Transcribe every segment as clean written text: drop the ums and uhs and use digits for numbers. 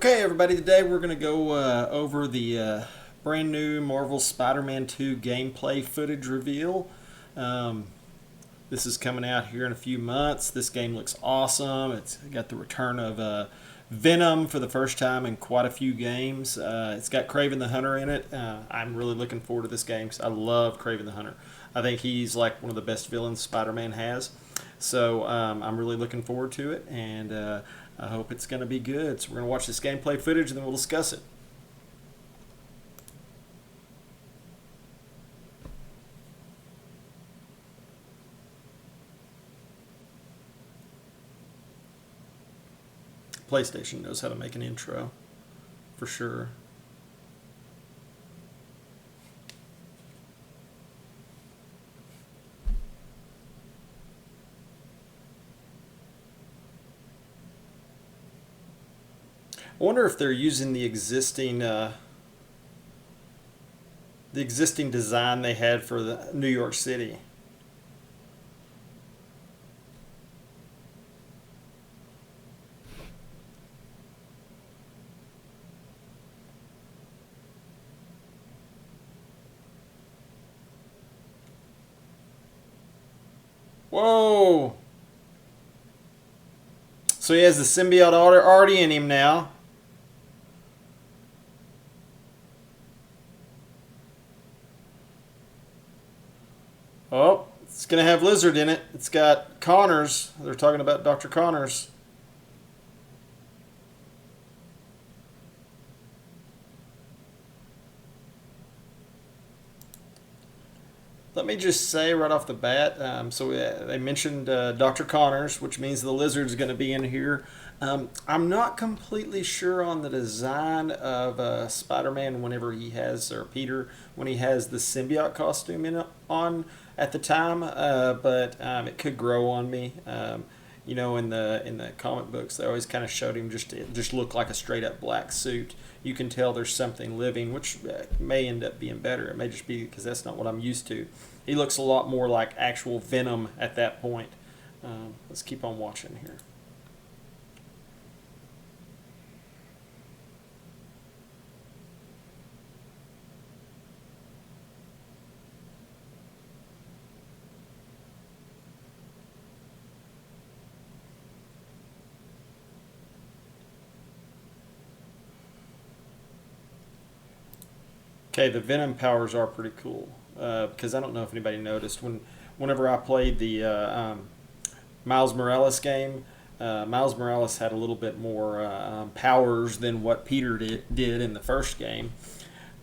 Okay, everybody, today we're going to go over the brand new Marvel Spider-Man 2 gameplay footage reveal. Um, this is coming out here in a few months. This game looks awesome. It's got the return of Venom for the first time in quite a few games. It's got Kraven the Hunter in it. I'm really looking forward to this game because I love Kraven the Hunter. I think he's like one of the best villains Spider-Man has. So I'm really looking forward to it, and I hope it's going to be good. So we're going to watch this gameplay footage, and then we'll discuss it. PlayStation knows how to make an intro, for sure. I wonder if they're using the existing design they had for the New York City. Whoa! So he has the symbiote already in him now. Oh, it's going to have Lizard in it. It's got Connors. They're talking about Dr. Connors. Let me just say right off the bat, they mentioned Dr. Connors, which means the Lizard's going to be in here. I'm not completely sure on the design of Spider-Man whenever he has, or Peter, when he has the symbiote costume on at the time, but it could grow on me. In the comic books, they always kind of showed him just look like a straight up black suit. You can tell there's something living, which may end up being better. It may just be because that's not what I'm used to. He looks a lot more like actual Venom at that point. Let's keep on watching here. Okay, the Venom powers are pretty cool because I don't know if anybody noticed whenever I played the Miles Morales game. Miles Morales had a little bit more powers than what Peter did in the first game,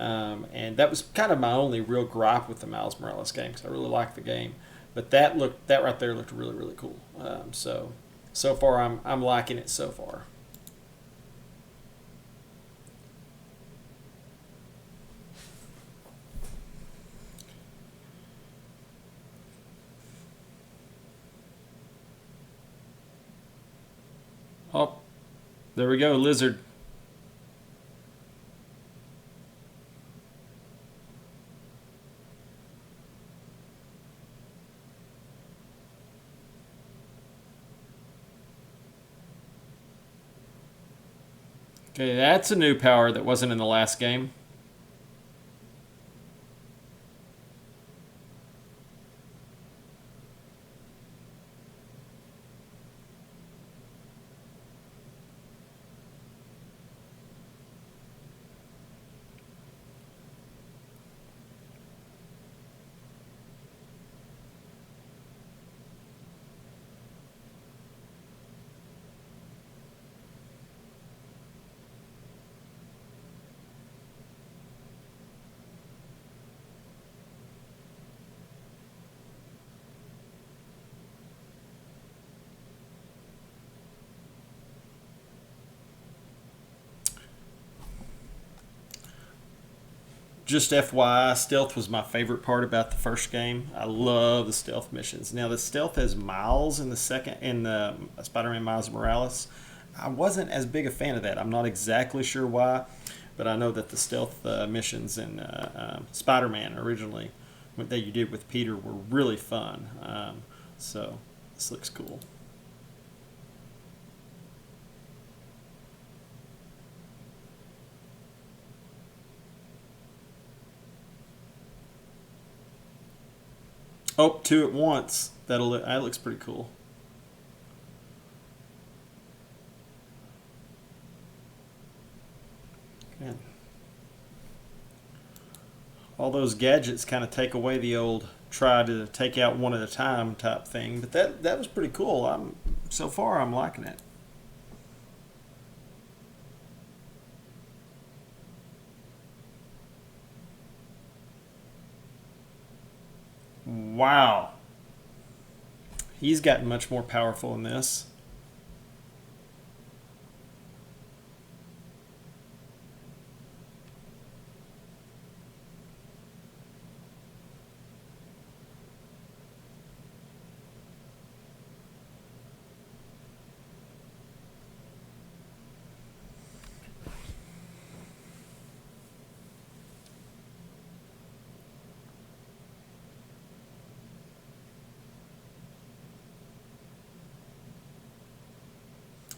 and that was kind of my only real gripe with the Miles Morales game because I really liked the game. But that right there looked really really cool. So far I'm liking it so far. Oh, there we go, Lizard. Okay, that's a new power that wasn't in the last game. Just FYI, stealth was my favorite part about the first game. I love the stealth missions. Now the stealth has Miles in the Spider-Man Miles Morales. I wasn't as big a fan of that. I'm not exactly sure why, but I know that the stealth missions in Spider-Man originally that you did with Peter were really fun. So this looks cool. Oh, two at once. That looks pretty cool. Man, all those gadgets kind of take away the old try to take out one at a time type thing. But that was pretty cool. I'm so far I'm liking it. Wow, he's gotten much more powerful in this.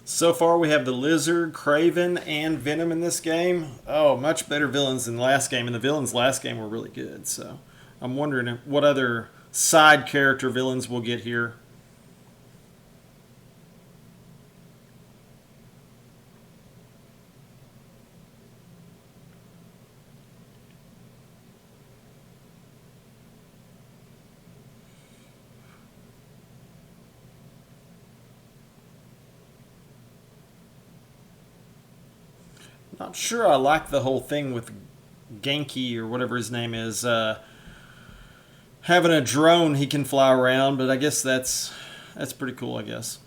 So far, we have the Lizard, Craven, and Venom in this game. Oh, much better villains than last game, and the villains last game were really good. So, I'm wondering what other side character villains we'll get here. Not sure I like the whole thing with Genki or whatever his name is having a drone he can fly around, but I guess that's pretty cool. I guess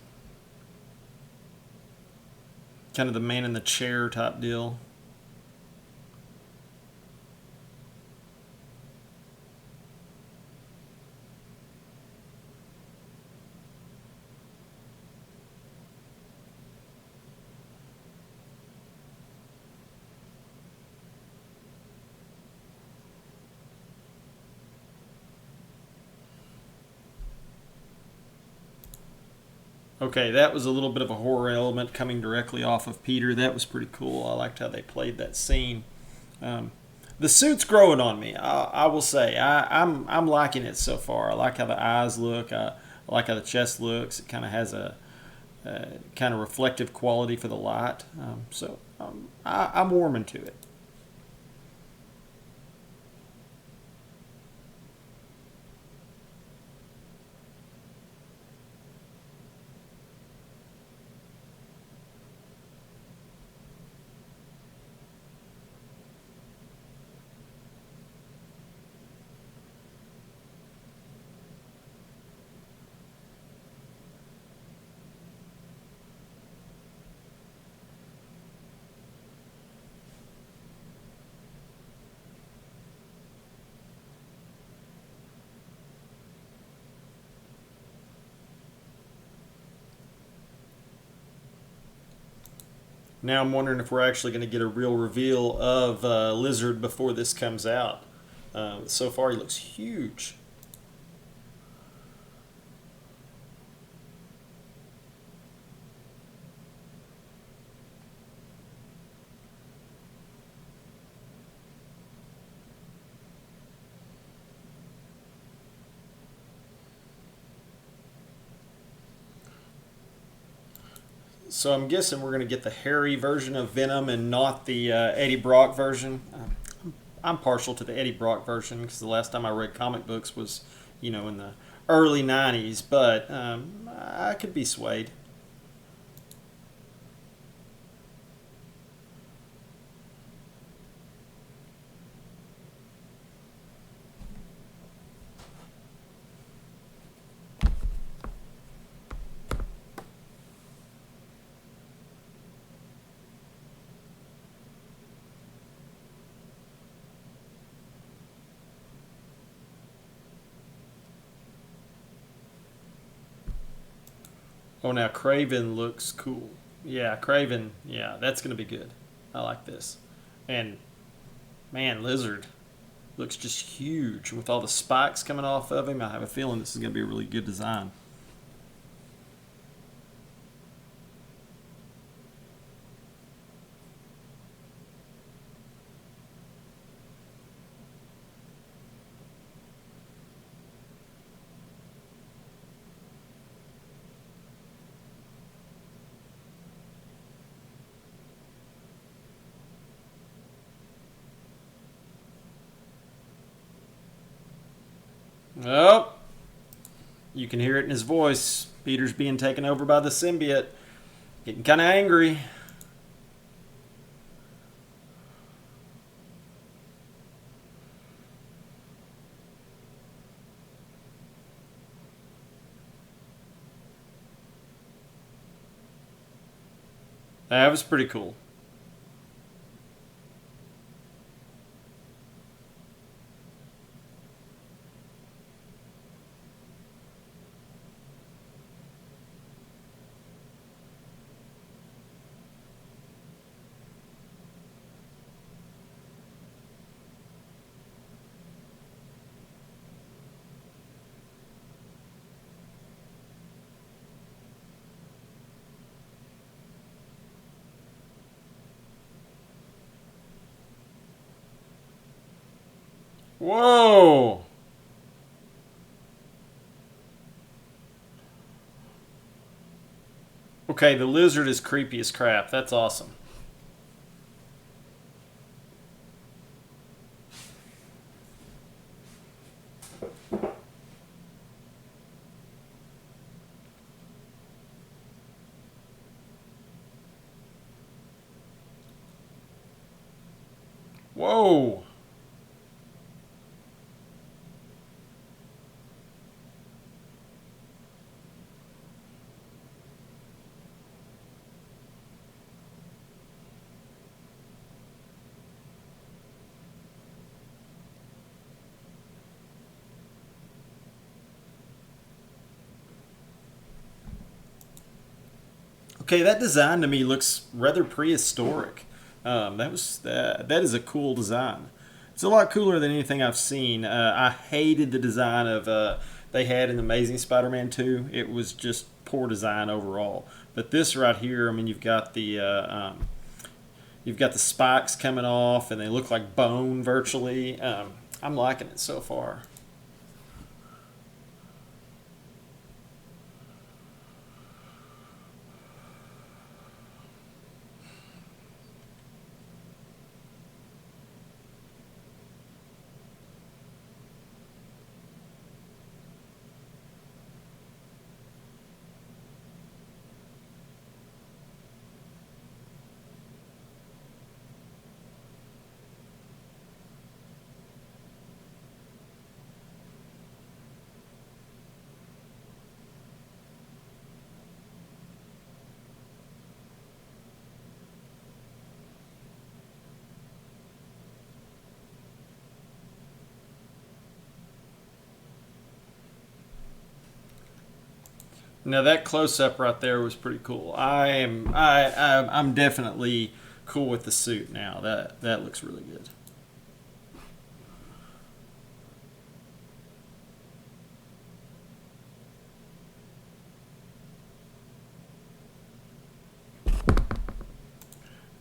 kind of the man in the chair type deal. Okay, that was a little bit of a horror element coming directly off of Peter. That was pretty cool. I liked how they played that scene. Um, the suit's growing on me. I will say I'm liking it so far. I like how the eyes look. I like how the chest looks. It kind of has a kind of reflective quality for the light. I'm warming to it. Now I'm wondering if we're actually going to get a real reveal of Lizard before this comes out. So far, he looks huge. So I'm guessing we're going to get the hairy version of Venom and not the Eddie Brock version. I'm partial to the Eddie Brock version because the last time I read comic books was, in the early '90s. But I could be swayed. Oh, now Craven looks cool. Yeah, Craven. Yeah, that's going to be good. I like this. And man, Lizard looks just huge with all the spikes coming off of him. I have a feeling this is going to be a really good design. Oh, you can hear it in his voice. Peter's being taken over by the symbiote. Getting kind of angry. That was pretty cool. Whoa! Okay, the lizard is creepy as crap. That's awesome. Whoa! Okay, that design to me looks rather prehistoric. That is a cool design. It's a lot cooler than anything I've seen. I hated the design of they had in Amazing Spider-Man 2. It was just poor design overall. But this right here, I mean, you've got the spikes coming off, and they look like bone virtually. I'm liking it so far. Now that close up right there was pretty cool. I'm definitely cool with the suit now. That looks really good.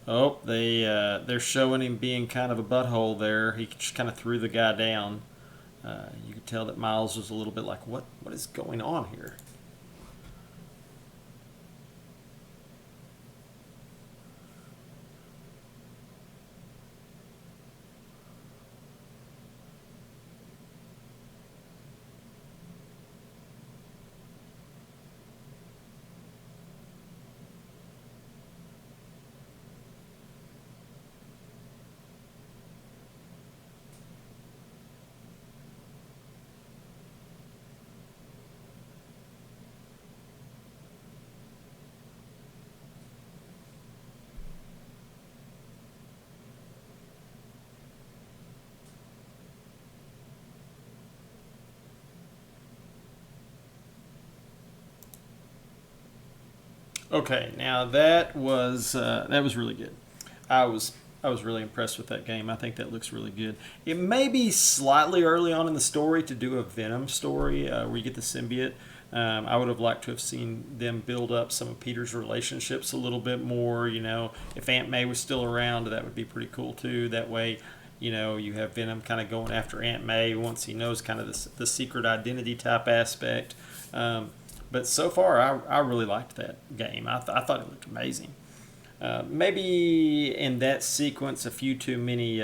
Oh, they're showing him being kind of a butthole there. He just kind of threw the guy down. You could tell that Miles was a little bit like, what is going on here? Okay, now that was really good. I was I was really impressed with that game. I think that looks really good. It may be slightly early on in the story to do a Venom story where you get the symbiote. I would have liked to have seen them build up some of Peter's relationships a little bit more. You know, if Aunt May was still around, that would be pretty cool too. That way, you know, you have Venom kind of going after Aunt May once he knows kind of the secret identity type aspect. But so far, I really liked that game. I thought it looked amazing. Maybe in that sequence, a few too many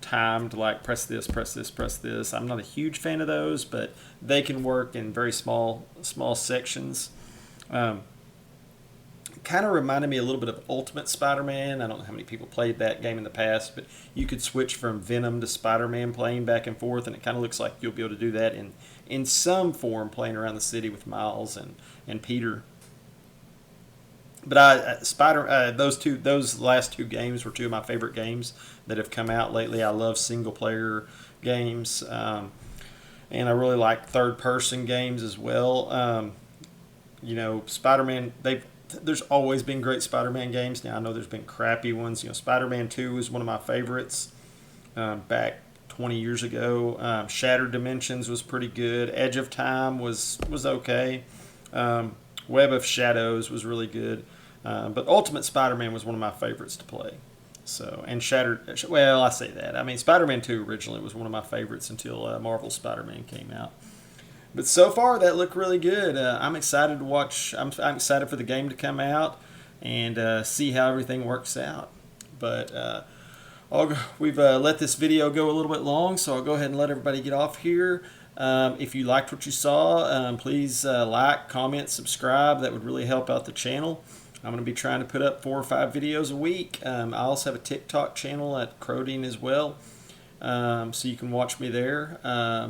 timed, like press this, press this, press this. I'm not a huge fan of those, but they can work in very small sections. Kind of reminded me a little bit of Ultimate Spider-Man. I don't know how many people played that game in the past, but you could switch from Venom to Spider-Man playing back and forth, and it kind of looks like you'll be able to do that in some form playing around the city with Miles and Peter. But those last two games were two of my favorite games that have come out lately. I love single player games, and I really like third person games as well. Spider-Man, there's always been great Spider-Man games. Now I know there's been crappy ones. Spider-Man 2 is one of my favorites. Back 20 years ago, Shattered Dimensions was pretty good. Edge of Time was okay. Web of Shadows was really good. But Ultimate Spider-Man was one of my favorites to play. So, and Shattered, well, I say that. I mean, Spider-Man 2 originally was one of my favorites until Marvel's Spider-Man came out. But so far, that looked really good. I'm excited to watch. I'm excited for the game to come out and see how everything works out. But we've let this video go a little bit long, so I'll go ahead and let everybody get off here. If you liked what you saw, please like, comment, subscribe. That would really help out the channel. I'm going to be trying to put up 4 or 5 videos a week. I also have a TikTok channel at Crowding as well. So you can watch me there.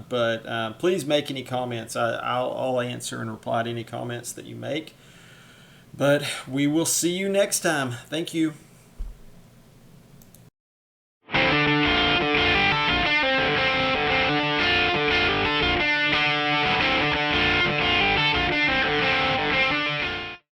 But please make any comments. I'll answer and reply to any comments that you make. But we will see you next time. Thank you.